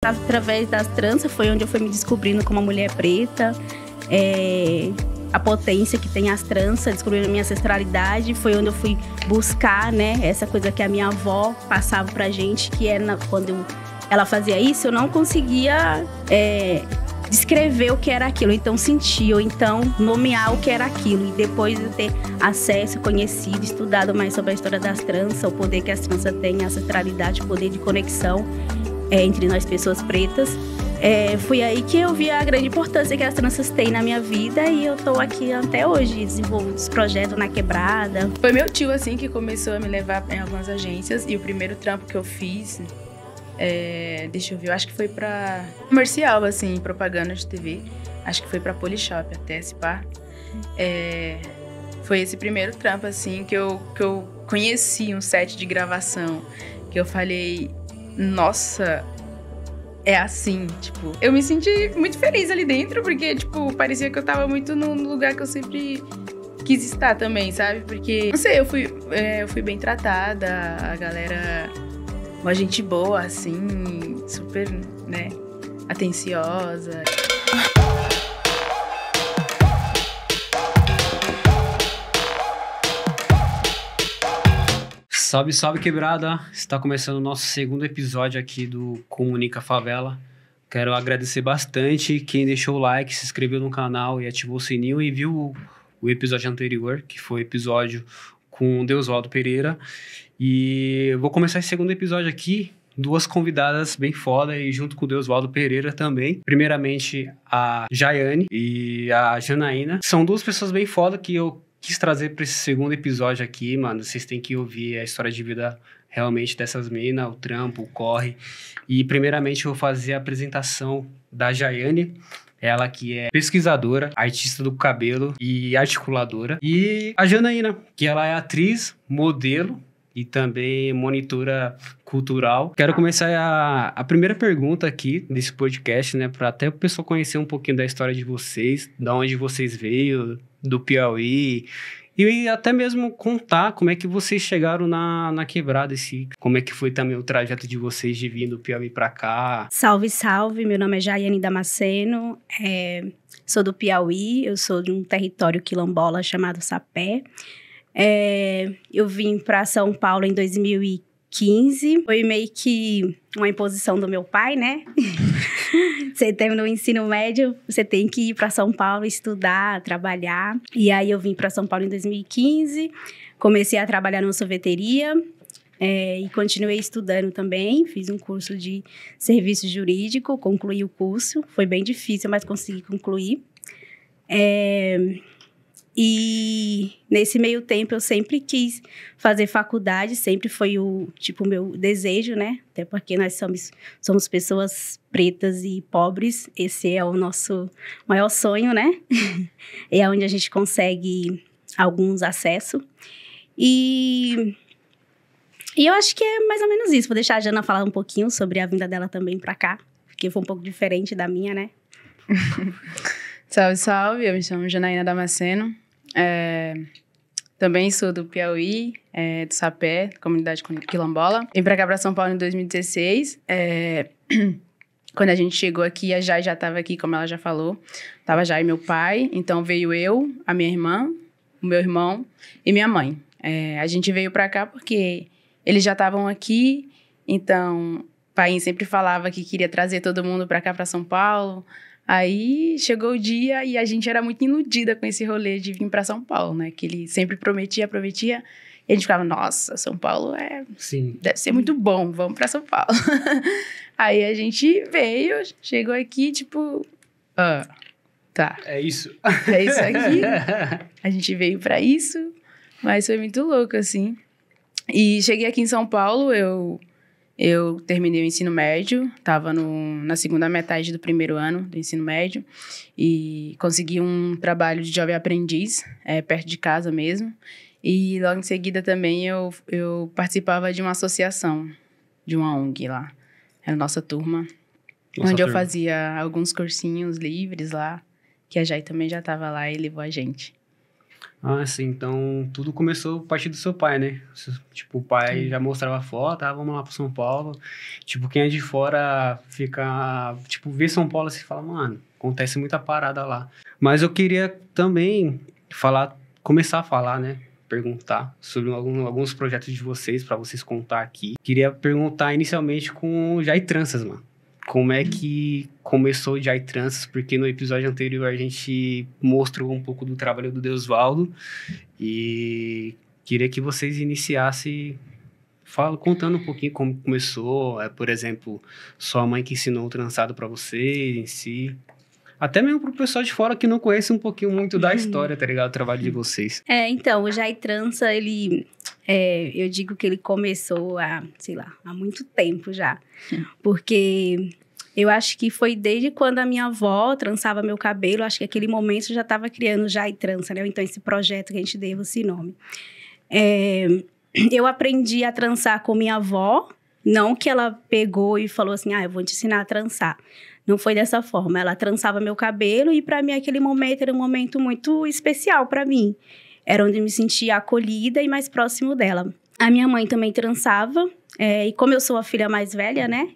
Através das tranças foi onde eu fui me descobrindo como uma mulher preta, a potência que tem as tranças, descobrindo a minha ancestralidade, foi onde eu fui buscar, né, essa coisa que a minha avó passava pra gente, que era quando ela fazia isso, eu não conseguia descrever o que era aquilo, então sentir, ou então nomear o que era aquilo. E depois de ter acesso, conhecido, estudado mais sobre a história das tranças, o poder que as tranças têm, a ancestralidade, o poder de conexão entre nós pessoas pretas, foi aí que eu vi a grande importância que as tranças têm na minha vida, e eu tô aqui até hoje, desenvolvendo os projetos na Quebrada. Foi meu tio, assim, que começou a me levar em algumas agências, e o primeiro trampo que eu fiz, deixa eu ver, eu acho que foi pra comercial, assim, propaganda de TV, acho que foi pra Polishop até, se pá. Foi esse primeiro trampo, assim, que eu conheci um set de gravação, que eu falei, nossa, é assim, tipo, eu me senti muito feliz ali dentro, porque, tipo, parecia que eu tava muito no lugar que eu sempre quis estar também, sabe? Porque, não sei, eu fui bem tratada, a galera, uma gente boa, assim, super, né, atenciosa. Salve, salve, quebrada! Está começando o nosso segundo episódio aqui do Comunica Favela. Quero agradecer bastante quem deixou o like, se inscreveu no canal e ativou o sininho e viu o episódio anterior, que foi o episódio com o Deusvaldo Pereira. E eu vou começar esse segundo episódio aqui, duas convidadas bem foda e junto com o Deusvaldo Pereira também. Primeiramente, a Jaiane e a Janaína. São duas pessoas bem foda que eu quis trazer para esse segundo episódio aqui, mano. Vocês têm que ouvir a história de vida realmente dessas minas, o trampo, o corre. E primeiramente eu vou fazer a apresentação da Jaiane. Ela que é pesquisadora, artista do cabelo e articuladora. E a Janaína, que ela é atriz, modelo e também monitora cultural. Quero começar a primeira pergunta aqui desse podcast, né? Para até o pessoal conhecer um pouquinho da história de vocês, de onde vocês veio, do Piauí, e até mesmo contar como é que vocês chegaram na Quebrada, como é que foi também o trajeto de vocês de vir do Piauí para cá. Salve, salve, meu nome é Jaiane Damasceno, sou do Piauí, eu sou de um território quilombola chamado Sapé. Eu vim para São Paulo em 2015, foi meio que uma imposição do meu pai, né? Você terminou o ensino médio, você tem que ir para São Paulo estudar, trabalhar. E aí eu vim para São Paulo em 2015, comecei a trabalhar numa sorveteria e continuei estudando também. Fiz um curso de serviço jurídico, concluí o curso. Foi bem difícil, mas consegui concluir. E nesse meio tempo eu sempre quis fazer faculdade, sempre foi o meu desejo, né? Até porque nós somos pessoas pretas e pobres, esse é o nosso maior sonho, né? É onde a gente consegue alguns acessos. E eu acho que é mais ou menos isso. Vou deixar a Jana falar um pouquinho sobre a vinda dela também pra cá, porque foi um pouco diferente da minha, né? Salve, salve, eu me chamo Janaína Damasceno. Também sou do Piauí, do Sapé, comunidade quilombola. Vim pra cá, pra São Paulo, em 2016. Quando a gente chegou aqui, a Jai já estava aqui, como ela já falou. Tava Jai e meu pai. Então, veio eu, a minha irmã, o meu irmão e minha mãe. A gente veio pra cá porque eles já estavam aqui. Então, o pai sempre falava que queria trazer todo mundo pra cá, pra São Paulo. Aí chegou o dia e a gente era muito iludida com esse rolê de vir para São Paulo, né? Que ele sempre prometia. E a gente ficava, nossa, São Paulo deve ser muito bom, vamos para São Paulo. Aí a gente veio, chegou aqui, tipo, tá. É isso. É isso aqui. A gente veio para isso, mas foi muito louco, assim. E cheguei aqui em São Paulo, eu terminei o ensino médio, estava na segunda metade do primeiro ano do ensino médio e consegui um trabalho de jovem aprendiz, perto de casa mesmo. E logo em seguida também eu participava de uma associação, de uma ONG lá. Era a nossa turma, onde eu fazia alguns cursinhos livres lá, que a Jai também já estava lá e levou a gente. Ah, sim. Então, tudo começou a partir do seu pai, né? Tipo, o pai já mostrava foto, vamos lá pro São Paulo. Tipo, quem é de fora fica... Tipo, vê São Paulo assim e fala, mano, acontece muita parada lá. Mas eu queria também começar a falar, né? Perguntar sobre alguns projetos de vocês, para vocês contar aqui. Queria perguntar inicialmente com o Jai Tranças, mano. Como é que começou o Jai Tranças? Porque no episódio anterior a gente mostrou um pouco do trabalho do Deusvaldo e queria que vocês iniciassem contando um pouquinho como começou, por exemplo, sua mãe que ensinou o trançado para vocês em si. Até mesmo pro pessoal de fora que não conhece um pouquinho muito da história, tá ligado? O trabalho de vocês. Então, o Jai Trança, eu digo que ele começou há muito tempo já. Porque eu acho que foi desde quando a minha avó trançava meu cabelo, acho que aquele momento eu já estava criando o Jai Trança, né? Então, esse projeto que a gente deu esse nome. Eu aprendi a trançar com minha avó, não que ela pegou e falou assim, eu vou te ensinar a trançar. Não foi dessa forma. Ela trançava meu cabelo e, para mim, aquele momento era um momento muito especial para mim. Era onde eu me sentia acolhida e mais próximo dela. A minha mãe também trançava. E como eu sou a filha mais velha, né?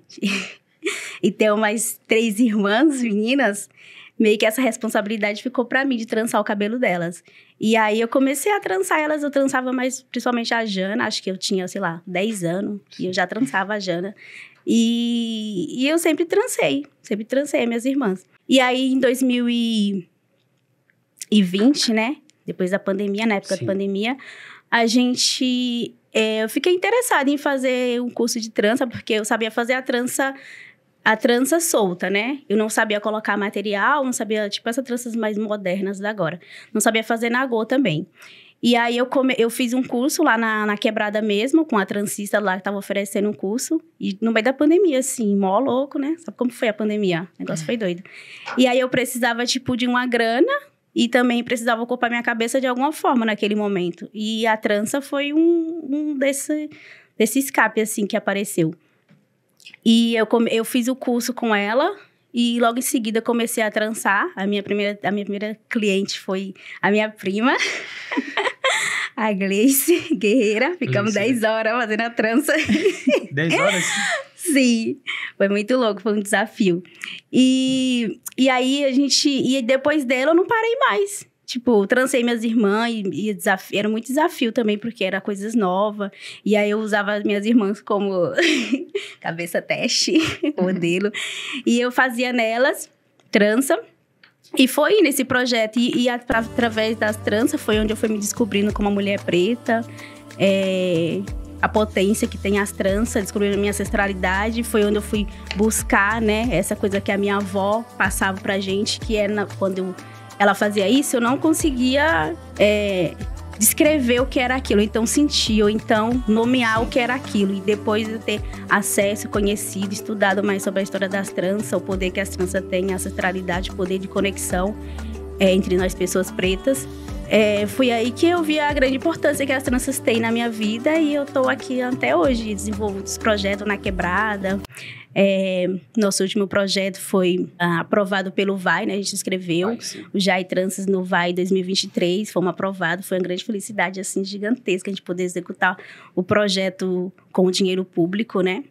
E tenho mais 3 irmãs, meninas, meio que essa responsabilidade ficou para mim de trançar o cabelo delas. E aí eu comecei a trançar elas. Eu trançava mais, principalmente a Jana. Acho que eu tinha, 10 anos. E eu já trançava a Jana. E eu sempre trancei minhas irmãs. E aí, em 2020, né? Depois da pandemia, na época da pandemia, eu fiquei interessada em fazer um curso de trança, porque eu sabia fazer a trança solta, né? Eu não sabia colocar material, não sabia, essas tranças mais modernas da agora. Não sabia fazer nagô também. E aí, eu fiz um curso lá na Quebrada mesmo, com a trancista lá que tava oferecendo um curso. E no meio da pandemia, assim, mó louco, né? Sabe como foi a pandemia? O negócio foi doido. E aí, eu precisava, de uma grana e também precisava ocupar minha cabeça de alguma forma naquele momento. E a trança foi um desse escape, assim, que apareceu. E eu fiz o curso com ela e logo em seguida comecei a trançar. A minha primeira cliente foi a minha prima. A Gleice Guerreira, ficamos 10 horas fazendo a trança. 10 horas? Sim, foi muito louco, foi um desafio. E aí e depois dela eu não parei mais. Trancei minhas irmãs e era muito desafio também, porque era coisas novas. E aí eu usava as minhas irmãs como cabeça teste, modelo. E eu fazia nelas trança. E foi nesse projeto, e através das tranças, foi onde eu fui me descobrindo como uma mulher preta, a potência que tem as tranças, descobrindo a minha ancestralidade, foi onde eu fui buscar, né, essa coisa que a minha avó passava pra gente, que era quando ela fazia isso, eu não conseguia descrever o que era aquilo, então sentir, ou então nomear o que era aquilo. E depois de ter acesso, conhecido, estudado mais sobre a história das tranças, o poder que as tranças têm, a ancestralidade, o poder de conexão entre nós pessoas pretas, foi aí que eu vi a grande importância que as tranças têm na minha vida, e eu tô aqui até hoje, desenvolvo os projetos na Quebrada. Nosso último projeto foi aprovado pelo VAI, né? A gente escreveu o Jai Tranças no VAI 2023, fomos aprovados, foi uma grande felicidade, assim, gigantesca, a gente poder executar o projeto com o dinheiro público, né?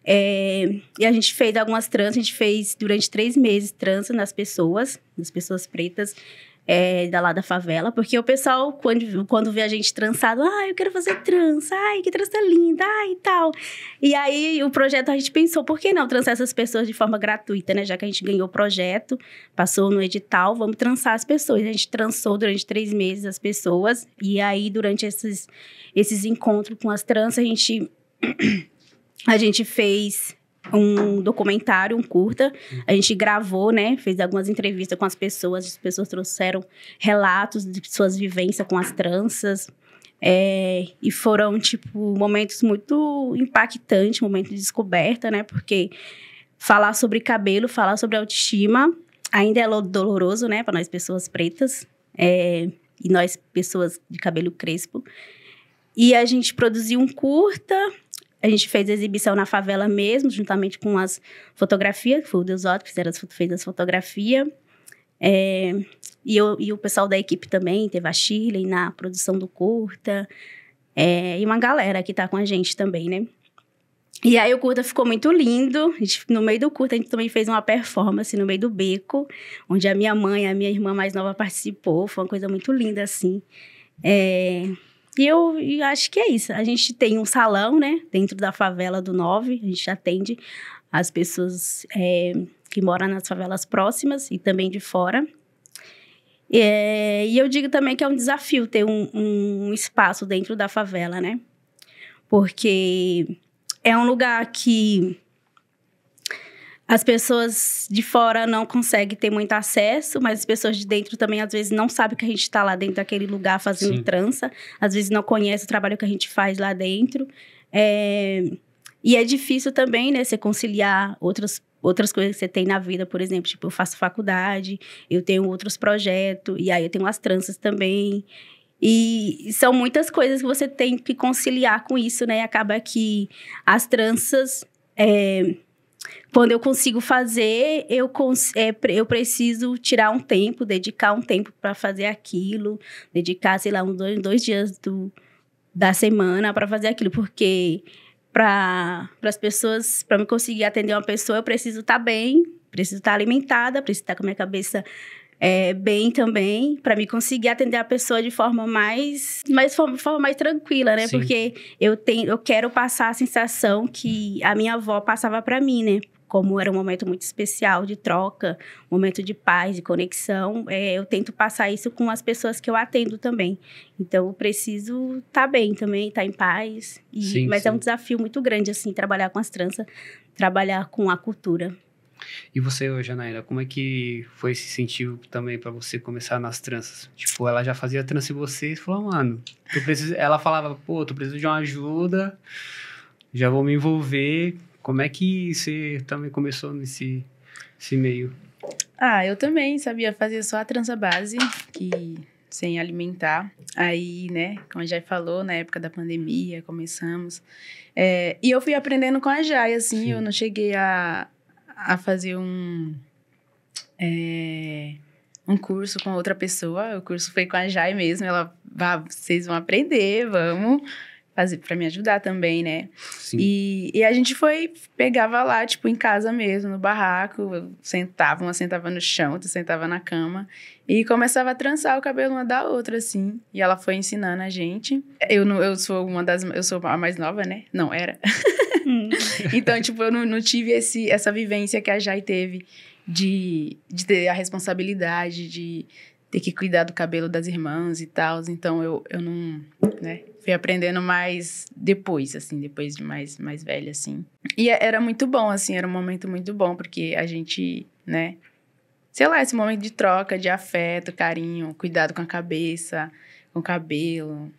E a gente fez algumas tranças, a gente fez durante 3 meses tranças nas pessoas pretas, lá da favela, porque o pessoal, quando vê a gente trançado, eu quero fazer trança, que trança linda, e tal. E aí, o projeto, a gente pensou, por que não trançar essas pessoas de forma gratuita, né? Já que a gente ganhou o projeto, passou no edital, vamos trançar as pessoas. A gente trançou durante 3 meses as pessoas, e aí, durante esses encontros com as tranças, a gente fez um documentário, um curta. A gente gravou, né? Fez algumas entrevistas com as pessoas trouxeram relatos de suas vivências com as tranças. E foram, momentos muito impactantes, momentos de descoberta, né? Porque falar sobre cabelo, falar sobre autoestima ainda é doloroso, né? Para nós pessoas pretas. E nós, pessoas de cabelo crespo. E a gente produziu um curta. A gente fez a exibição na favela mesmo, juntamente com as fotografias, que foi o Deusvaldo que fez as fotografias. E o pessoal da equipe também, teve a Shirley na produção do curta. E uma galera que tá com a gente também, né? E aí o curta ficou muito lindo. No meio do curta, a gente também fez uma performance no meio do beco, onde a minha mãe, a minha irmã mais nova participou. Foi uma coisa muito linda, assim. E eu acho que é isso. A gente tem um salão, né? Dentro da favela do 9. A gente atende as pessoas que moram nas favelas próximas e também de fora. E eu digo também que é um desafio ter um espaço dentro da favela, né? Porque é um lugar que as pessoas de fora não conseguem ter muito acesso, mas as pessoas de dentro também, às vezes, não sabem que a gente está lá dentro daquele lugar fazendo Sim. trança. Às vezes, não conhece o trabalho que a gente faz lá dentro. E é difícil também, né? Você conciliar outras coisas que você tem na vida, por exemplo. Tipo, eu faço faculdade, eu tenho outros projetos, e aí eu tenho as tranças também. E são muitas coisas que você tem que conciliar com isso, né? E acaba que as tranças, quando eu consigo fazer, eu preciso tirar um tempo, dedicar um tempo para fazer aquilo, dedicar, sei lá, dois dias da semana para fazer aquilo, porque para as pessoas, para eu conseguir atender uma pessoa, eu preciso estar bem, preciso estar alimentada, preciso estar com a minha cabeça bem também, para me conseguir atender a pessoa de forma mais tranquila, né? Sim. Porque eu quero passar a sensação que a minha avó passava para mim, né? Como era um momento muito especial de troca, um momento de paz, de conexão, eu tento passar isso com as pessoas que eu atendo também. Então, eu preciso estar bem também, estar em paz. Mas é um desafio muito grande, assim, trabalhar com as tranças, trabalhar com a cultura. E você, Janaína, como é que foi esse incentivo também pra você começar nas tranças? Tipo, ela já fazia trança em você e falou, mano, ela falava, pô, tu precisa de uma ajuda, já vou me envolver. Como é que você também começou nesse meio? Eu também sabia fazer só a trança base, sem alimentar. Aí, né, como a Jai falou, na época da pandemia, começamos. E eu fui aprendendo com a Jai, assim, Sim. Eu não cheguei a fazer um curso com outra pessoa. O curso foi com a Jai mesmo. Ela, vocês vão aprender, vamos fazer para me ajudar também, né? Sim. E a gente pegava lá, tipo, em casa mesmo, no barraco, uma sentava no chão, outra sentava na cama e começava a trançar o cabelo uma da outra, assim. E ela foi ensinando a gente. Eu sou a mais nova, né? Não, era. Então, tipo, eu não tive essa vivência que a Jai teve de ter a responsabilidade de ter que cuidar do cabelo das irmãs e tal. Então, eu não, né? Fui aprendendo mais depois, assim, depois de mais velha, assim. E era muito bom, assim, era um momento muito bom, porque a gente, né? Sei lá, esse momento de troca, de afeto, carinho, cuidado com a cabeça, com o cabelo,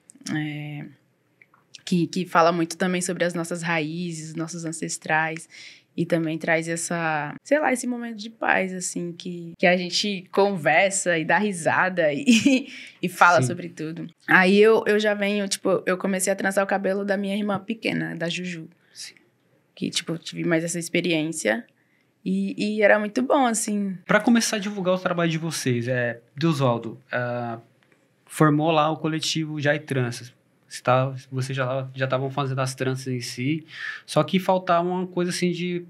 que fala muito também sobre as nossas raízes, nossos ancestrais. E também traz esse momento de paz, assim, que a gente conversa e dá risada e fala Sim. sobre tudo. Aí eu já venho, tipo, eu comecei a trançar o cabelo da minha irmã pequena, da Juju. Sim. Que, tipo, eu tive mais essa experiência e era muito bom, assim. Para começar a divulgar o trabalho de vocês, Deusvaldo, formou lá o coletivo Jai Tranças. Vocês já estavam fazendo as tranças em si, só que faltava uma coisa assim de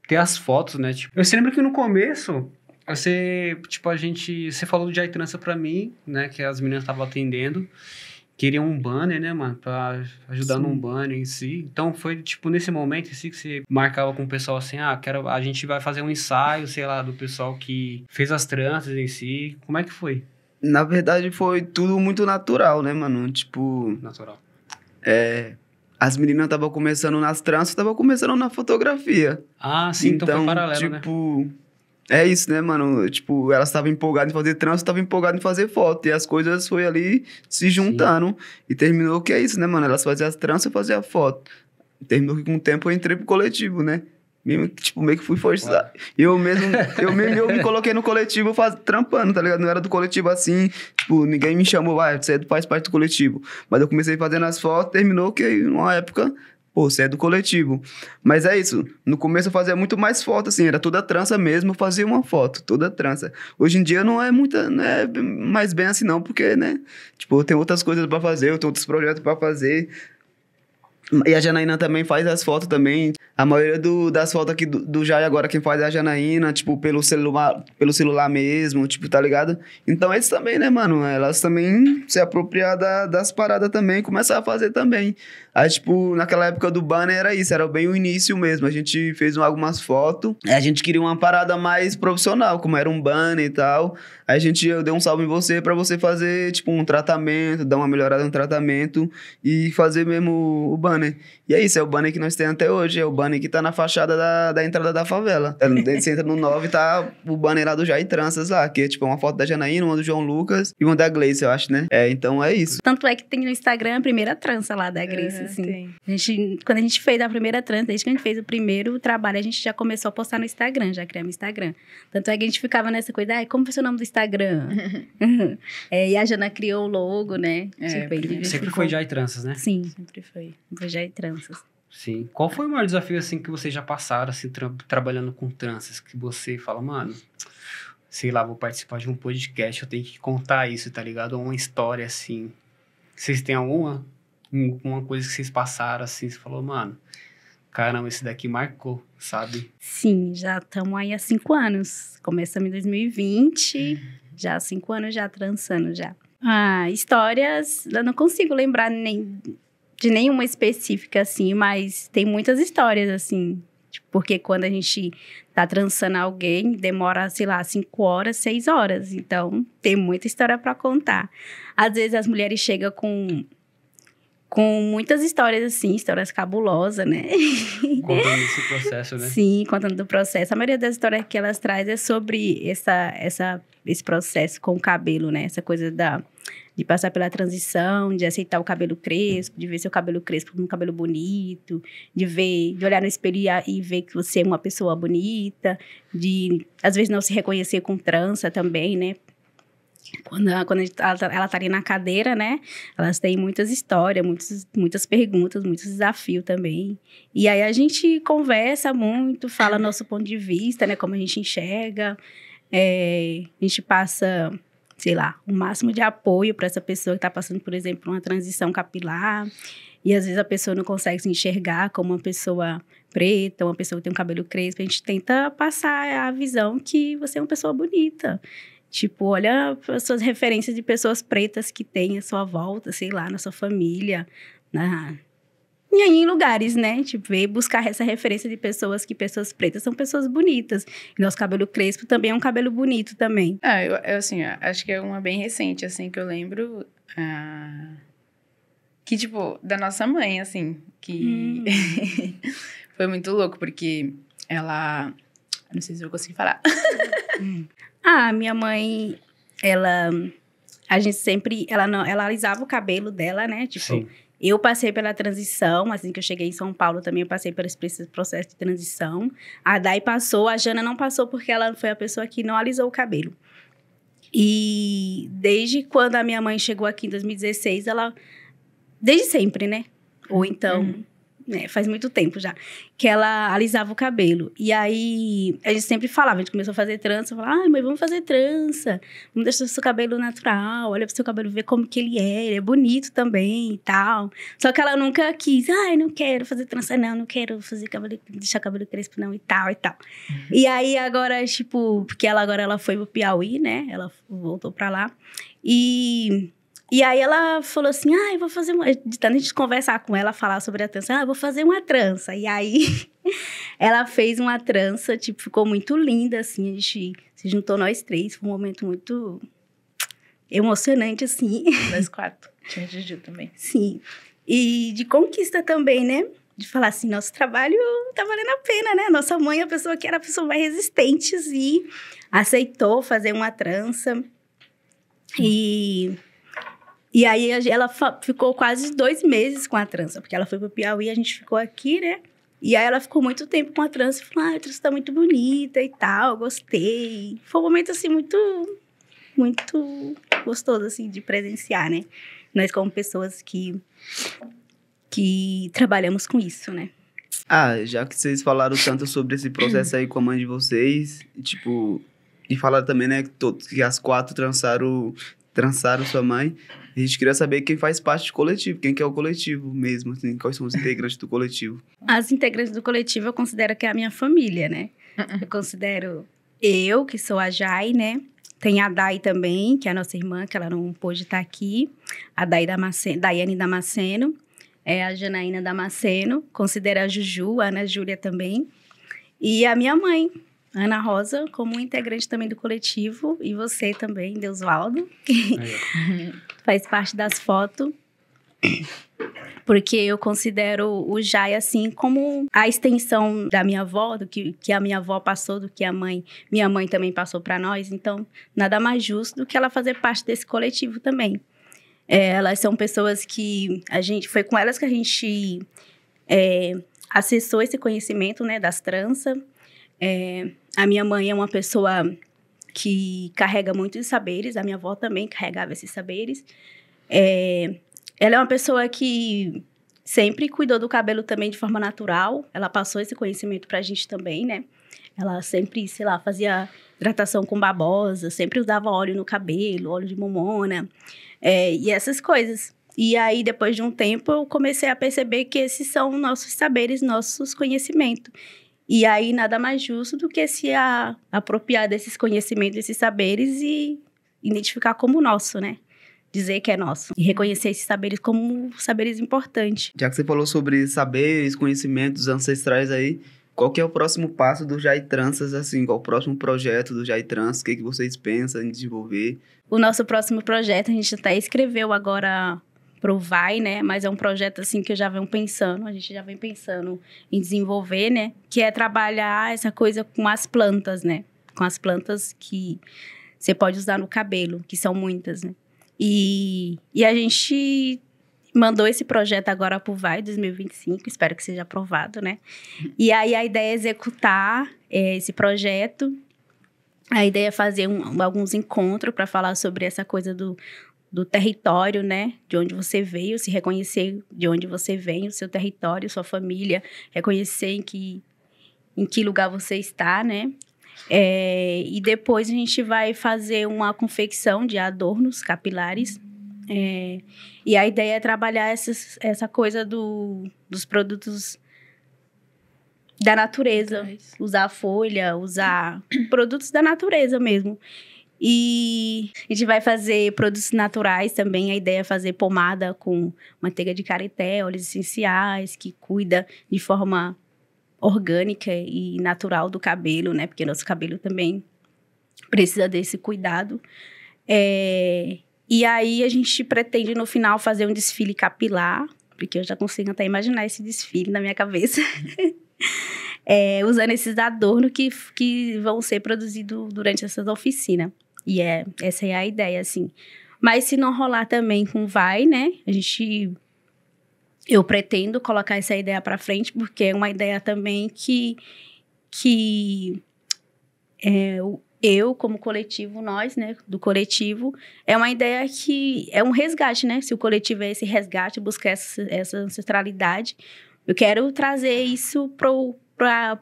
ter as fotos, né? Tipo, eu se lembro que no começo, você falou do Jai Trança pra mim, né? Que as meninas estavam atendendo, queriam um banner, né, mano? Pra ajudar Sim. num banner em si. Então foi, tipo, nesse momento em si que você marcava com o pessoal assim, a gente vai fazer um ensaio, sei lá, do pessoal que fez as tranças em si. Como é que foi? Na verdade, foi tudo muito natural, né, mano? Tipo... Natural. As meninas estavam começando nas tranças, estavam começando na fotografia. Ah, sim, então foi paralelo, tipo, né? É isso, né, mano? Tipo, elas estavam empolgadas em fazer trança, estavam empolgadas em fazer foto. E as coisas foi ali se juntando. Sim. E terminou que é isso, né, mano? Elas faziam as tranças e faziam a foto. Terminou que com o tempo eu entrei pro coletivo, né? Meio que fui forçar. Eu mesmo me coloquei no coletivo trampando, tá ligado? Não era do coletivo assim, tipo, ninguém me chamou, você faz parte do coletivo. Mas eu comecei fazendo as fotos, terminou que uma época pô, você é do coletivo. Mas é isso, no começo eu fazia muito mais foto, assim, era toda trança mesmo, eu fazia uma foto, toda trança. Hoje em dia não é mais bem assim não, porque, né, tipo, eu tenho outras coisas pra fazer, eu tenho outros projetos pra fazer. E a Janaína também faz as fotos também. A maioria das fotos aqui do Jai agora, quem faz é a Janaína, tipo, pelo celular mesmo, tipo, tá ligado? Então eles também, né, mano? Elas também se apropriar das paradas também, começar a fazer também. Aí, tipo, naquela época do banner era isso, era bem o início mesmo. A gente fez algumas fotos, a gente queria uma parada mais profissional, como era um banner e tal. Aí eu dei um salve em você pra você fazer, tipo, um tratamento, dar uma melhorada no tratamento e fazer mesmo o banner. E é isso, é o banner que nós temos até hoje, é o banner que tá na fachada da entrada da favela. Você entra no 9 e tá o banner lá do Jair Tranças lá, que é tipo uma foto da Janaína, uma do João Lucas e uma da Gleice, eu acho, né? Então é isso. Tanto é que tem no Instagram a primeira trança lá da Gleice, assim. Quando a gente fez a primeira trança, desde que a gente fez o primeiro trabalho, a gente já começou a postar no Instagram, já criamos Instagram. Tanto é que a gente ficava nessa coisa, como vai ser o nome do Instagram? E a Jana criou o logo, né? Sempre foi Jair Tranças, né? Sim, sempre foi. Foi Jair Tranças. Sim. Qual foi o maior desafio, assim, que vocês já passaram, assim, trabalhando com tranças? Que você fala, mano, sei lá, vou participar de um podcast, eu tenho que contar isso, tá ligado? Ou uma história, assim. Vocês têm alguma coisa que vocês passaram, assim, você falou, mano, caramba, esse daqui marcou, sabe? Sim, já estamos aí há 5 anos. Começamos em 2020, já há 5 anos já trançando já. Histórias, eu não consigo lembrar de nenhuma específica, assim, mas tem muitas histórias, assim, porque quando a gente tá trançando alguém, demora, sei lá, 5 horas, 6 horas, então tem muita história para contar. Às vezes as mulheres chegam com muitas histórias, assim, histórias cabulosas, né? Contando esse processo, né? Sim, contando do processo. A maioria das histórias que elas trazem é sobre esse processo com o cabelo, né? Essa coisa de passar pela transição, de aceitar o cabelo crespo, de ver seu cabelo crespo como um cabelo bonito, de olhar no espelho e ver que você é uma pessoa bonita, de, às vezes, não se reconhecer com trança também, né? Quando ela tá ali na cadeira, né? Elas têm muitas histórias, muitas perguntas, muitos desafios também. E aí a gente conversa muito, fala nosso ponto de vista, né? Como a gente enxerga. A gente passa, sei lá, o máximo de apoio para essa pessoa que está passando, por exemplo, uma transição capilar. E às vezes a pessoa não consegue se enxergar como uma pessoa preta, uma pessoa que tem um cabelo crespo. A gente tenta passar a visão que você é uma pessoa bonita. Tipo, olha as suas referências de pessoas pretas que tem à sua volta, sei lá, na sua família, e aí em lugares, né? Tipo, buscar essa referência de pessoas pretas são pessoas bonitas. E nosso cabelo crespo também é um cabelo bonito também. Eu assim, acho que é uma bem recente, assim, que eu lembro. Que, tipo, da nossa mãe, assim, que foi muito louco, porque ela... Não sei se eu consegui falar. Minha mãe, a gente sempre, ela alisava o cabelo dela, né? Tipo, sim. Eu passei pela transição, assim que eu cheguei em São Paulo também, eu passei por esse processo de transição. A Dai passou, a Jana não passou porque ela foi a pessoa que não alisou o cabelo. E desde quando a minha mãe chegou aqui em 2016, desde sempre, né? Ou então... faz muito tempo já, que ela alisava o cabelo. E aí, a gente sempre falava, a gente começou a fazer trança, falava, mãe, vamos fazer trança, vamos deixar o seu cabelo natural, olha pro seu cabelo, ver como que ele é bonito também e tal. Só que ela nunca quis, não quero fazer trança não quero fazer deixar o cabelo crespo não, e tal, e tal. E aí, agora, tipo, porque ela foi pro Piauí, né, ela voltou pra lá, E aí ela falou assim, eu vou fazer de tanto a gente conversar com ela, falar sobre a trança, eu vou fazer uma trança. E aí, ela fez uma trança, tipo, ficou muito linda, assim, a gente se juntou nós 3, foi um momento muito emocionante, assim. Nós 4, tinha Juju também. Sim, e de conquista também, né? De falar assim, nosso trabalho tá valendo a pena, né? Nossa mãe, a pessoa que era a pessoa mais resistente, e aceitou fazer uma trança. E aí, ela ficou quase 2 meses com a trança, porque ela foi pro Piauí, a gente ficou aqui, né? E aí, ela ficou muito tempo com a trança, e falou, a trança tá muito bonita e tal, gostei. Foi um momento, assim, muito, muito gostoso, assim, de presenciar, né? Nós, como pessoas que que trabalhamos com isso, né? Já que vocês falaram tanto sobre esse processo aí com a mãe de vocês, e falaram também, né, que as 4 trançaram sua mãe, a gente queria saber quem faz parte do coletivo, quem que é o coletivo mesmo, assim, quais são os integrantes do coletivo. As integrantes do coletivo eu considero que é a minha família, né? Eu considero eu, que sou a Jai, né? Tem a Dai também, que é a nossa irmã, que ela não pôde estar aqui. A Daiane Damasceno. A Janaína Damasceno. Considero a Juju, a Ana Júlia também. E a minha mãe, Ana Rosa, como integrante também do coletivo. E você também, Deusvaldo, que faz parte das fotos. Porque eu considero o Jai, assim, como a extensão da minha avó, do que a minha avó passou, do que minha mãe também passou para nós. Então, nada mais justo do que ela fazer parte desse coletivo também. Elas são pessoas que foi com elas que a gente acessou esse conhecimento, né, das tranças. A minha mãe é uma pessoa que carrega muitos saberes, a minha avó também carregava esses saberes. Ela é uma pessoa que sempre cuidou do cabelo também de forma natural. Ela passou esse conhecimento pra gente também, né? Ela sempre, sei lá, fazia hidratação com babosa, sempre usava óleo no cabelo, óleo de momona, e essas coisas. E aí, depois de um tempo, eu comecei a perceber que esses são nossos saberes, nossos conhecimentos. E aí, nada mais justo do que se apropriar desses conhecimentos, desses saberes e identificar como nosso, né? Dizer que é nosso. E reconhecer esses saberes como saberes importantes. Já que você falou sobre saberes, conhecimentos ancestrais aí, qual que é o próximo passo do Jai Tranças, assim? Qual o próximo projeto do Jai Tranças? O que vocês pensam em desenvolver? O nosso próximo projeto, a gente até escreveu agora pro Vai, né? Mas é um projeto, assim, que a gente já vem pensando em desenvolver, né? Que é trabalhar essa coisa com as plantas, né? Com as plantas que você pode usar no cabelo, que são muitas, né? E a gente mandou esse projeto agora pro Vai 2025, espero que seja aprovado, né? E aí a ideia é executar esse projeto. A ideia é fazer alguns encontros para falar sobre essa coisa do território, né? De onde você veio, se reconhecer de onde você vem, o seu território, sua família, reconhecer em que lugar você está, né? E depois a gente vai fazer uma confecção de adornos capilares. E a ideia é trabalhar essa coisa dos produtos da natureza. Usar a folha, usar produtos da natureza mesmo. E a gente vai fazer produtos naturais também. A ideia é fazer pomada com manteiga de carité, óleos essenciais, que cuida de forma orgânica e natural do cabelo, né? Porque nosso cabelo também precisa desse cuidado. E aí, a gente pretende, no final, fazer um desfile capilar, porque eu já consigo até imaginar esse desfile na minha cabeça. Usando esses adornos que vão ser produzidos durante essas oficinas. E essa é a ideia, assim. Mas se não rolar também com Vai, né? Eu pretendo colocar essa ideia para frente, porque é uma ideia também que eu, como coletivo, nós, né, do coletivo, é uma ideia que é um resgate, né? Se o coletivo é esse resgate, buscar essa ancestralidade, eu quero trazer isso pro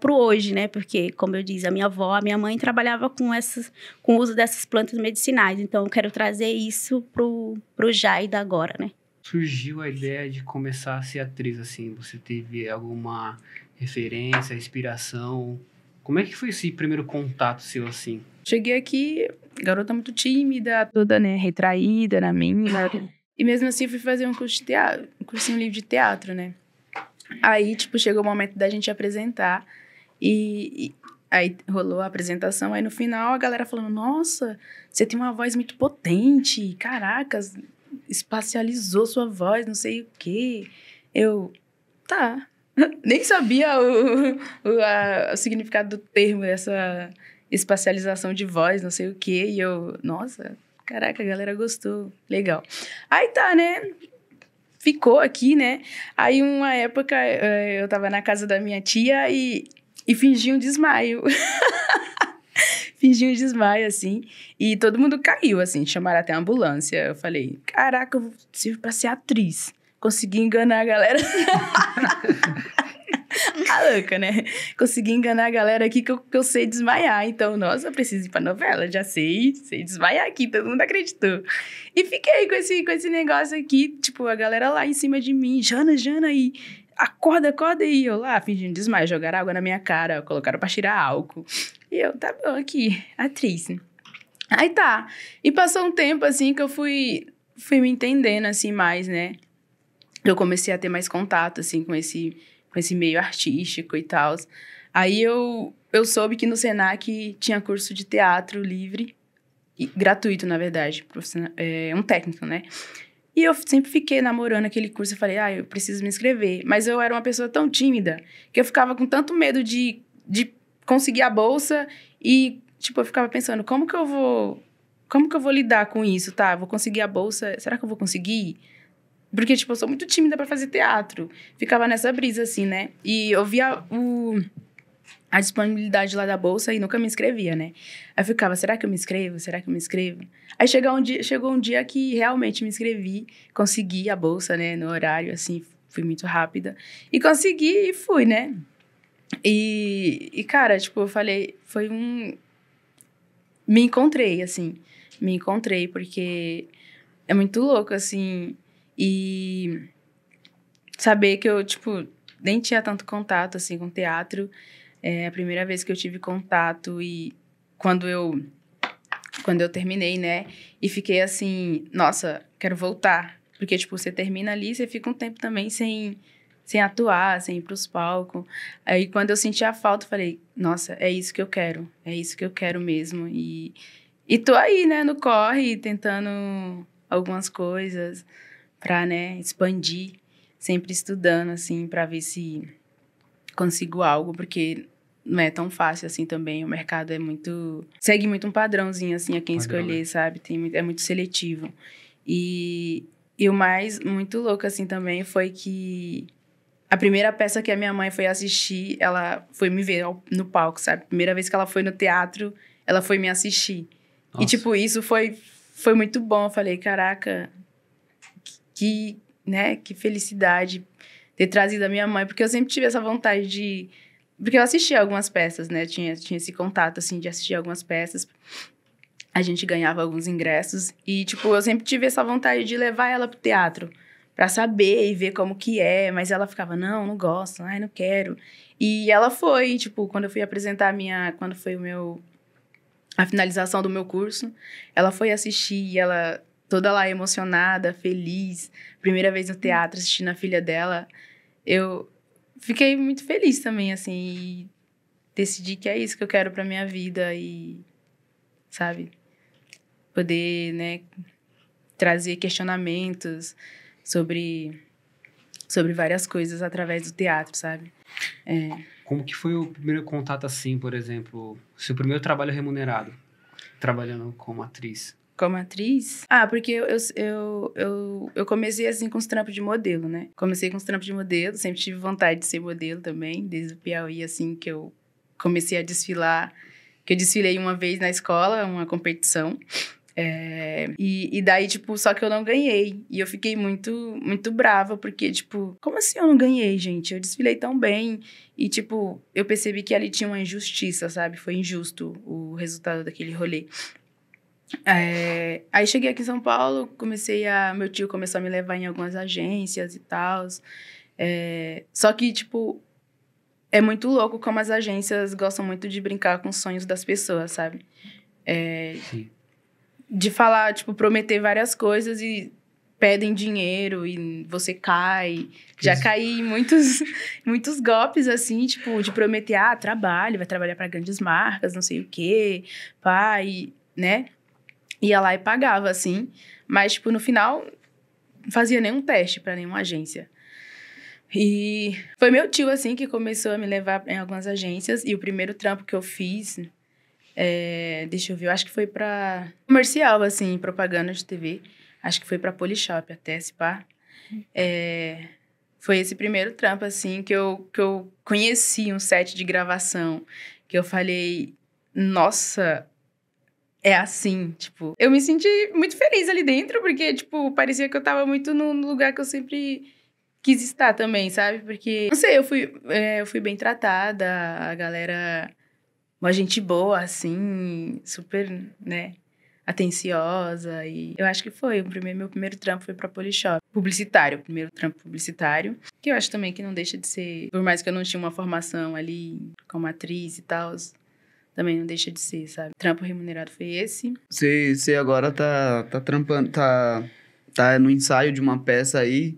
hoje, né? Porque, como eu disse, a minha avó, a minha mãe trabalhava com o uso dessas plantas medicinais. Então, eu quero trazer isso pro Jai da agora, né? Surgiu a ideia de começar a ser atriz, assim? Você teve alguma referência, inspiração? Como é que foi esse primeiro contato seu, assim? Cheguei aqui, garota muito tímida, toda, né, retraída na minha. E mesmo assim, fui fazer um curso de teatro, um cursinho livre de teatro, né? Aí, chegou o momento da gente apresentar. E aí rolou a apresentação. Aí, no final, a galera falando, nossa, você tem uma voz muito potente. Caracas, espacializou sua voz, não sei o quê. Tá. Nem sabia o significado do termo, essa espacialização de voz, não sei o quê. E nossa, caraca, a galera gostou. Legal. Aí tá, né? Ficou aqui, né? Aí, uma época, eu tava na casa da minha tia e fingi um desmaio. Fingi um desmaio, assim. E todo mundo caiu, assim. Chamaram até a ambulância. Eu falei, caraca, eu sirvo pra ser atriz. consegui enganar a galera. A louca, né? Consegui enganar a galera aqui que eu sei desmaiar. Então, nossa, eu preciso ir pra novela. Já sei desmaiar aqui. Todo mundo acreditou. E fiquei com esse negócio aqui. Tipo, a galera lá em cima de mim. Jana, aí. Acorda aí. Eu lá, fingindo desmaio. Jogaram água na minha cara. Colocaram pra tirar álcool. E eu, tá bom aqui. Atriz. Aí tá. E passou um tempo, assim, que eu fui me entendendo, assim, mais, né? Eu comecei a ter mais contato, assim, com esse meio artístico e tal. Aí eu soube que no Senac tinha curso de teatro livre, gratuito, na verdade, um técnico, né? E eu sempre fiquei namorando aquele curso, eu falei, eu preciso me inscrever. Mas eu era uma pessoa tão tímida, que eu ficava com tanto medo de conseguir a bolsa e, tipo, eu ficava pensando, como que eu vou lidar com isso, tá? Vou conseguir a bolsa, será que eu vou conseguir? Porque, tipo, eu sou muito tímida pra fazer teatro. Ficava nessa brisa, assim, né? E eu via a disponibilidade lá da bolsa e nunca me inscrevia, né? Aí eu ficava, será que eu me inscrevo? Aí chegou um dia que realmente me inscrevi. Consegui a bolsa, né? No horário, assim, fui muito rápida. E consegui e fui, né? E cara, tipo, eu falei, me encontrei, assim. Me encontrei, porque é muito louco, assim... E saber que eu, tipo, nem tinha tanto contato, assim, com teatro. É a primeira vez que eu tive contato e quando eu terminei, né? E fiquei assim, nossa, quero voltar. Porque, tipo, você termina ali, você fica um tempo também sem atuar, sem ir pros palcos. Aí, quando eu senti a falta, eu falei, nossa, é isso que eu quero. É isso que eu quero mesmo. E tô aí, né, no corre, tentando algumas coisas... para, né, expandir, sempre estudando, assim, para ver se consigo algo, porque não é tão fácil assim também, o mercado segue muito um padrãozinho, assim, a quem escolher, sabe? É muito seletivo. E o mais muito louco, assim, também foi que a primeira peça que a minha mãe foi assistir, ela foi me ver no palco, sabe? Primeira vez que ela foi no teatro, ela foi me assistir. Nossa. E, tipo, isso foi muito bom. Eu falei, caraca... Que felicidade ter trazido a minha mãe, porque eu sempre tive essa vontade de... Porque eu assistia algumas peças, né? Tinha esse contato, assim, de assistir algumas peças. A gente ganhava alguns ingressos. E, tipo, eu sempre tive essa vontade de levar ela pro teatro, pra saber e ver como que é. Mas ela ficava, não gosto, não quero. E ela foi, tipo, quando eu fui apresentar quando foi a finalização do meu curso, ela foi assistir e ela... toda lá emocionada, feliz. Primeira vez no teatro, assistindo a filha dela. Eu fiquei muito feliz também, assim. E decidi que é isso que eu quero pra minha vida. E, sabe? Poder, né? Trazer questionamentos sobre várias coisas através do teatro, sabe? Como que foi o primeiro contato, assim, por exemplo? Seu primeiro trabalho remunerado, trabalhando como atriz? Como atriz? Porque eu comecei, assim, com os trampos de modelo, né? Comecei com os trampos de modelo, sempre tive vontade de ser modelo também, desde o Piauí, assim, que eu comecei a desfilar. Que eu desfilei uma vez na escola, uma competição. E daí, tipo, só que eu não ganhei. E eu fiquei muito, muito brava, porque, tipo, como assim eu não ganhei, gente? Eu desfilei tão bem. E, tipo, eu percebi que ali tinha uma injustiça, sabe? Foi injusto o resultado daquele rolê. Aí cheguei aqui em São Paulo, meu tio começou a me levar em algumas agências e tal. Só que, tipo, é muito louco como as agências gostam muito de brincar com os sonhos das pessoas, sabe? Sim. De falar, tipo, prometer várias coisas e pedem dinheiro e você cai. Já caí em muitos golpes, assim, tipo, de prometer, trabalho, vai trabalhar para grandes marcas, não sei o quê, pai, né? Ia lá e pagava, assim. Mas, tipo, no final, não fazia nenhum teste para nenhuma agência. E foi meu tio, assim, que começou a me levar em algumas agências. E o primeiro trampo que eu fiz, deixa eu ver, eu acho que foi pra comercial, assim, propaganda de TV. Acho que foi pra Polishop até, se pá. Foi esse primeiro trampo, assim, que eu conheci um set de gravação. Que eu falei, nossa... é assim, tipo... Eu me senti muito feliz ali dentro, porque, tipo, parecia que eu tava muito no lugar que eu sempre quis estar também, sabe? Porque, não sei, eu fui bem tratada, a galera... Uma gente boa, assim, super, né, atenciosa. E eu acho que foi meu primeiro trampo foi pra Polishop. Publicitário, primeiro trampo publicitário. Que eu acho também que não deixa de ser... Por mais que eu não tinha uma formação ali como atriz e tal, também não deixa de ser, sabe? Trampo remunerado foi esse. Você agora tá trampando, tá no ensaio de uma peça aí.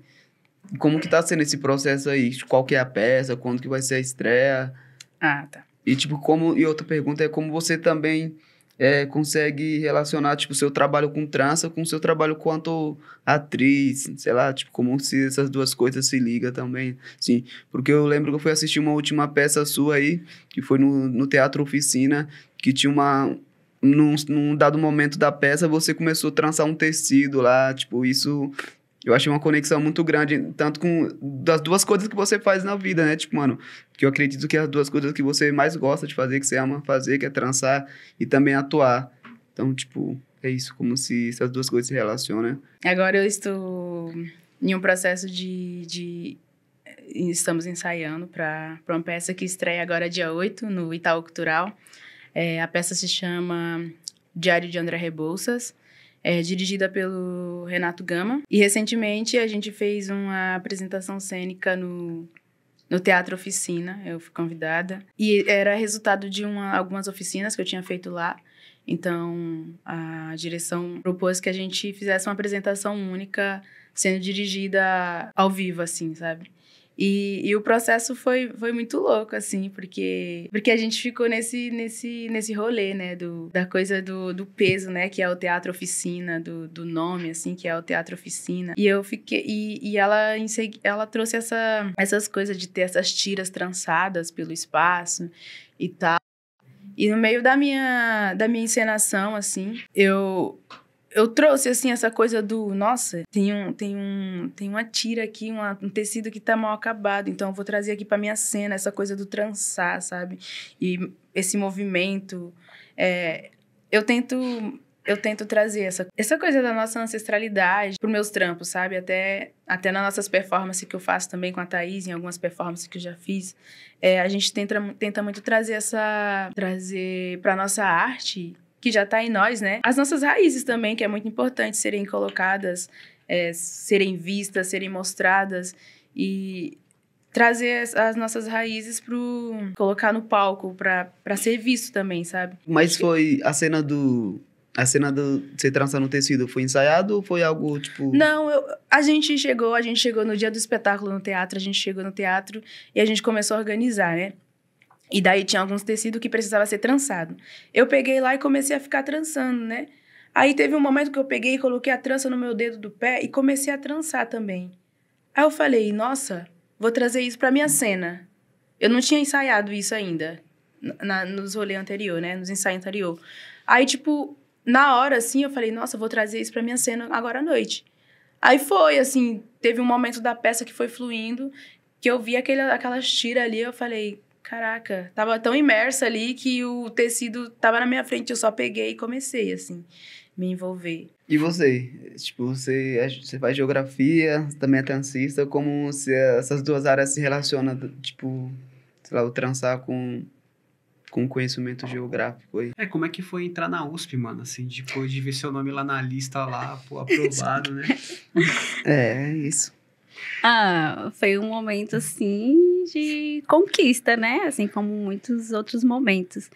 Como que tá sendo esse processo aí? Qual que é a peça? Quando que vai ser a estreia? Ah, tá. E, tipo, e outra pergunta é como você também consegue relacionar, tipo, o seu trabalho com trança com o seu trabalho quanto atriz, sei lá, tipo, como se essas duas coisas se ligam também, sim. Porque eu lembro que eu fui assistir uma última peça sua aí, que foi no Teatro Oficina, que tinha num dado momento da peça, você começou a trançar um tecido lá, tipo, isso... Eu achei uma conexão muito grande, tanto das duas coisas que você faz na vida, né? Tipo, mano, que eu acredito que as duas coisas que você mais gosta de fazer, que você ama fazer, que é trançar e também atuar. Então, tipo, é isso, como se essas duas coisas se relacionam. Agora eu estou em um processo estamos ensaiando para uma peça que estreia agora dia 8, no Itaú Cultural. A peça se chama Diário de André Rebouças. Dirigida pelo Renato Gama. E, recentemente, a gente fez uma apresentação cênica no Teatro Oficina. Eu fui convidada. E era resultado de algumas oficinas que eu tinha feito lá. Então, a direção propôs que a gente fizesse uma apresentação única, sendo dirigida ao vivo, assim, sabe? E o processo foi muito louco, assim, porque a gente ficou nesse rolê, né, da coisa do peso, né, que é o Teatro Oficina, do nome, assim, que é o Teatro Oficina. E eu fiquei... E ela trouxe essas coisas de ter essas tiras trançadas pelo espaço e tal. E no meio da minha encenação, assim, eu trouxe, assim, essa coisa do... Nossa, tem uma tira aqui, um tecido que tá mal acabado. Então, eu vou trazer aqui pra minha cena essa coisa do trançar, sabe? E esse movimento... Eu tento trazer essa coisa da nossa ancestralidade pros meus trampos, sabe? Até nas nossas performances que eu faço também com a Thaís, em algumas performances que eu já fiz. A gente tenta muito trazer pra nossa arte... que já está em nós, né? As nossas raízes também, que é muito importante serem colocadas, serem vistas, serem mostradas e trazer as nossas raízes colocar no palco para ser visto também, sabe? Mas foi a cena do você trançar no tecido, foi ensaiado ou foi algo, tipo... Não, a gente chegou no dia do espetáculo no teatro, a gente chegou no teatro e a gente começou a organizar, né? E daí tinha alguns tecidos que precisava ser trançado. Eu peguei lá e comecei a ficar trançando, né? Aí teve um momento que eu peguei e coloquei a trança no meu dedo do pé e comecei a trançar também. Aí eu falei, nossa, vou trazer isso pra minha cena. Eu não tinha ensaiado isso ainda, nos rolês anterior, né? Nos ensaios anterior. Aí, tipo, na hora, assim, eu falei, nossa, vou trazer isso pra minha cena agora à noite. Aí foi, assim, teve um momento da peça que foi fluindo, que eu vi aquelas tiras ali, eu falei... Caraca, tava tão imersa ali que o tecido tava na minha frente. Eu só peguei e comecei, assim, me envolver. E você? Tipo, você faz geografia, também é transista. Como se essas duas áreas se relacionam, tipo, sei lá, o trançar com conhecimento geográfico aí? Como é que foi entrar na USP, mano? Assim, depois de ver seu nome lá na lista, lá, pô, aprovado, né? É isso. Foi um momento, assim, de conquista, né? Assim como muitos outros momentos.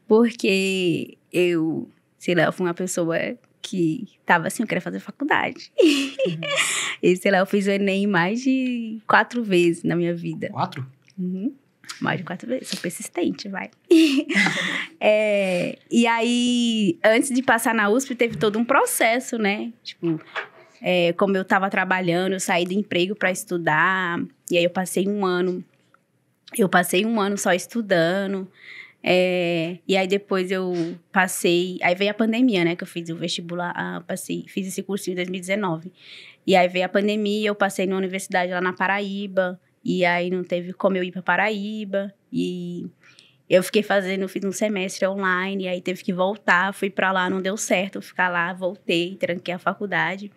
Porque eu fui uma pessoa que tava assim, eu queria fazer faculdade. E, eu fiz o Enem mais de 4 vezes na minha vida. 4? Uhum. Mais de 4 vezes, sou persistente, vai. E aí, antes de passar na USP, teve todo um processo, né? Tipo... como eu estava trabalhando, eu saí do emprego para estudar, e aí eu passei um ano só estudando, e aí depois eu passei, aí veio a pandemia, né, que eu fiz o vestibular, fiz esse cursinho em 2019, e aí veio a pandemia, eu passei numa universidade lá na Paraíba, e aí não teve como eu ir para Paraíba, e Eu fiquei fiz um semestre online, aí teve que voltar, fui pra lá, não deu certo ficar lá, voltei, tranquei a faculdade.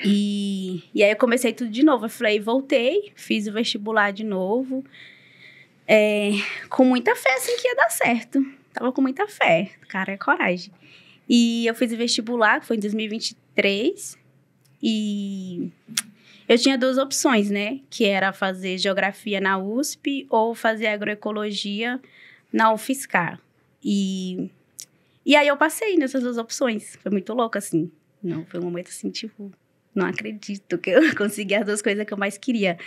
E aí eu comecei tudo de novo. Eu falei, voltei, fiz o vestibular de novo, com muita fé, assim, que ia dar certo. Tava com muita fé, cara, é coragem. E eu fiz o vestibular, que foi em 2023, e eu tinha 2 opções, né? Que era fazer geografia na USP ou fazer agroecologia na UFSCar. E aí eu passei nessas 2 opções. Foi muito louco, assim. Não, foi um momento assim, tipo, não acredito que eu consegui as 2 coisas que eu mais queria.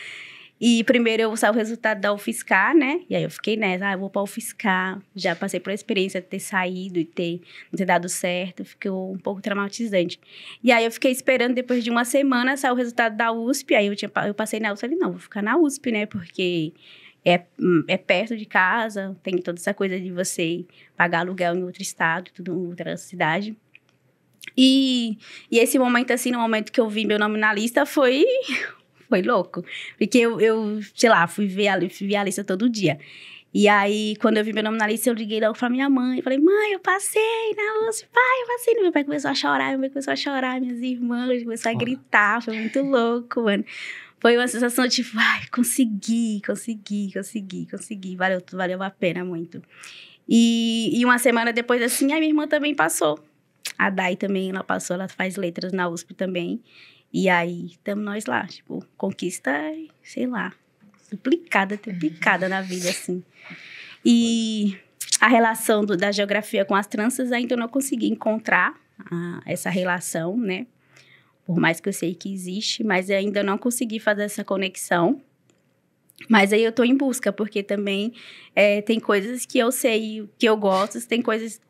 E primeiro eu saí o resultado da UFSCar, né? E aí eu fiquei nessa, eu vou pra UFSCar. Já passei por a experiência de ter saído e não ter dado certo. Ficou um pouco traumatizante. E aí eu fiquei esperando, depois de uma semana, sair o resultado da USP. Aí eu passei na USP e falei, não, vou ficar na USP, né? Porque é perto de casa, tem toda essa coisa de você pagar aluguel em outro estado, tudo em outra cidade. E esse momento, assim, no momento que eu vi meu nome na lista, foi louco. Porque eu sei lá, fui ver a lista todo dia. E aí, quando eu vi meu nome na lista, eu liguei logo pra minha mãe. Falei, mãe, eu passei na USP, pai, eu passei. Meu pai começou a chorar, minhas irmãs começaram a gritar. Foi muito louco, mano. Foi uma sensação de, tipo, ai, consegui. Valeu a pena muito. E uma semana depois, assim, a minha irmã também passou. A Dai também, ela passou, ela faz letras na USP também. E aí, estamos nós lá, tipo, conquista, sei lá, triplicada na vida, assim. E a relação da geografia com as tranças, ainda não consegui encontrar essa relação, né? Por mais que eu sei que existe, mas eu ainda não consegui fazer essa conexão. Mas aí eu tô em busca, porque também tem coisas que eu sei que eu gosto, tem coisas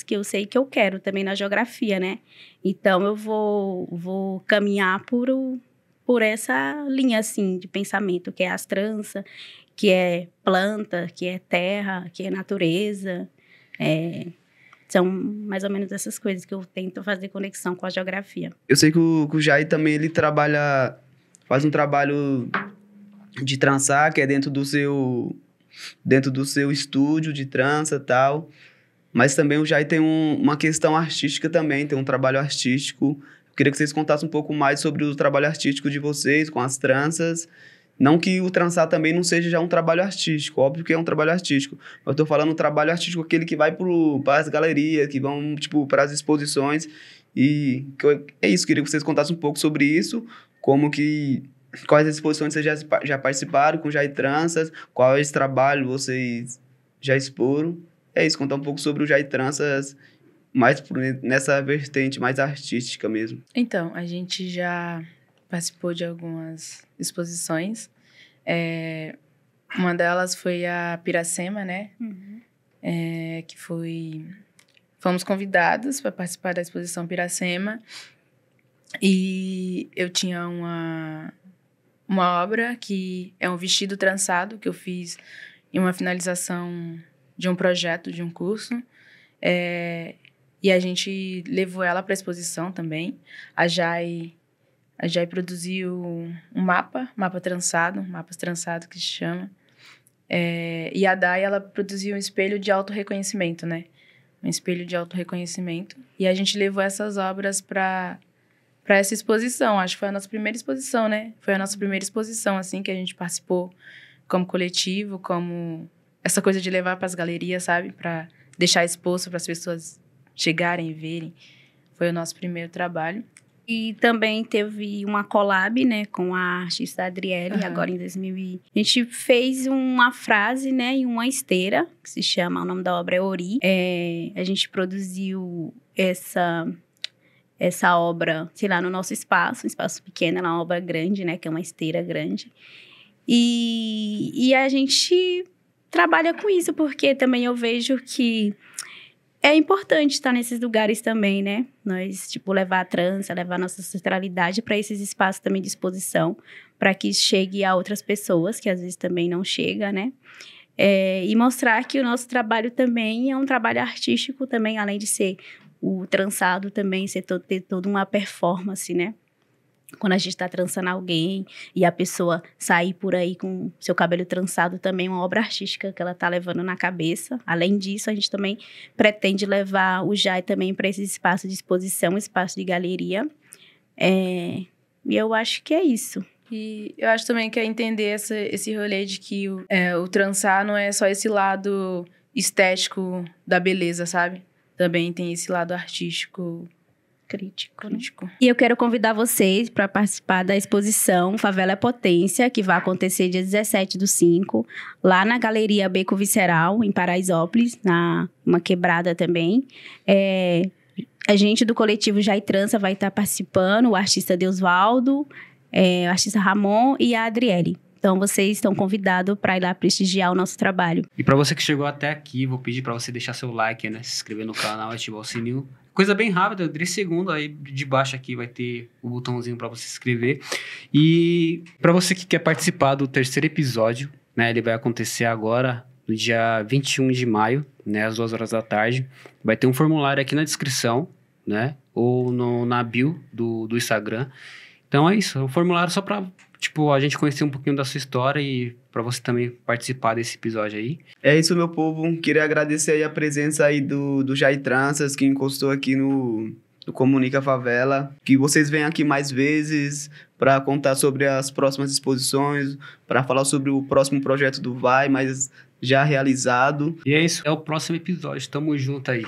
que eu sei que eu quero também na geografia, né? Então, eu vou caminhar por essa linha, assim, de pensamento, que é as tranças, que é planta, que é terra, que é natureza. São mais ou menos essas coisas que eu tento fazer conexão com a geografia. Eu sei que o Jair também, ele faz um trabalho de trançar, que é dentro do seu estúdio de trança e tal. Mas também o Jair tem uma questão artística também, tem um trabalho artístico. Eu queria que vocês contassem um pouco mais sobre o trabalho artístico de vocês com as tranças. Não que o trançar também não seja já um trabalho artístico, óbvio que é um trabalho artístico. Eu tô falando um trabalho artístico, aquele que vai para as galerias, que vão, tipo, para as exposições. E é isso, queria que vocês contassem um pouco sobre isso, quais exposições vocês já participaram com Jair Tranças, quais trabalhos vocês já exporam. É isso, contar um pouco sobre o Jair Tranças, mais nessa vertente mais artística mesmo. Então, a gente já participou de algumas exposições. Uma delas foi a Piracema, né? Uhum. Fomos convidados para participar da exposição Piracema. E eu tinha uma obra que é um vestido trançado que eu fiz em uma finalização de um projeto, de um curso. E a gente levou ela para a exposição também. A Jai produziu um mapa trançado, mapas trançados que se chama. E a Dai, ela produziu um espelho de autorreconhecimento, né? Um espelho de autorreconhecimento. E a gente levou essas obras para essa exposição. Acho que foi a nossa primeira exposição, né? Foi a nossa primeira exposição, assim, que a gente participou como coletivo, como essa coisa de levar para as galerias, sabe? Para deixar exposto para as pessoas chegarem e verem. Foi o nosso primeiro trabalho. E também teve uma collab, né, com a artista Adriele, agora em 2000. A gente fez uma frase, né, em uma esteira, que se chama, o nome da obra é Ori. A gente produziu essa obra, sei lá, no nosso espaço, um espaço pequeno, ela é uma obra grande, né, que é uma esteira grande. E a gente trabalha com isso, porque também eu vejo que é importante estar nesses lugares também, né? Nós, tipo, levar a trança, levar a nossa ancestralidade para esses espaços também de exposição, para que chegue a outras pessoas, que às vezes também não chega, né? E mostrar que o nosso trabalho também é um trabalho artístico também, além de ser o trançado também, ter toda uma performance, né? Quando a gente tá trançando alguém e a pessoa sair por aí com seu cabelo trançado, também é uma obra artística que ela tá levando na cabeça. Além disso, a gente também pretende levar o Jai também para esse espaço de exposição, espaço de galeria. E eu acho que é isso. E eu acho também que é entender esse rolê de que o trançar não é só esse lado estético da beleza, sabe? Também tem esse lado artístico crítico. E eu quero convidar vocês para participar da exposição Favela é Potência, que vai acontecer dia 17/5, lá na Galeria Beco Visceral, em Paraisópolis, uma quebrada também. A gente do coletivo Jai Trança vai estar participando, o artista Deusvaldo, o artista Ramon e a Adriele. Então, vocês estão convidados para ir lá prestigiar o nosso trabalho. E para você que chegou até aqui, vou pedir para você deixar seu like, né? Se inscrever no canal, ativar o sininho. Coisa bem rápida, 3 segundos, aí de baixo aqui vai ter o botãozinho para você se inscrever. E para você que quer participar do 3º episódio, né? Ele vai acontecer agora, no dia 21 de maio, né? Às 2 horas da tarde. Vai ter um formulário aqui na descrição, né? Ou na bio do Instagram. Então é isso, é um formulário só para a gente conhecer um pouquinho da sua história e para você também participar desse episódio aí. É isso, meu povo. Queria agradecer aí a presença aí do Jai Tranças, que encostou aqui no Comunica Favela. Que vocês venham aqui mais vezes para contar sobre as próximas exposições, para falar sobre o próximo projeto do Vai, mas já realizado. E é isso, é o próximo episódio. Tamo junto aí.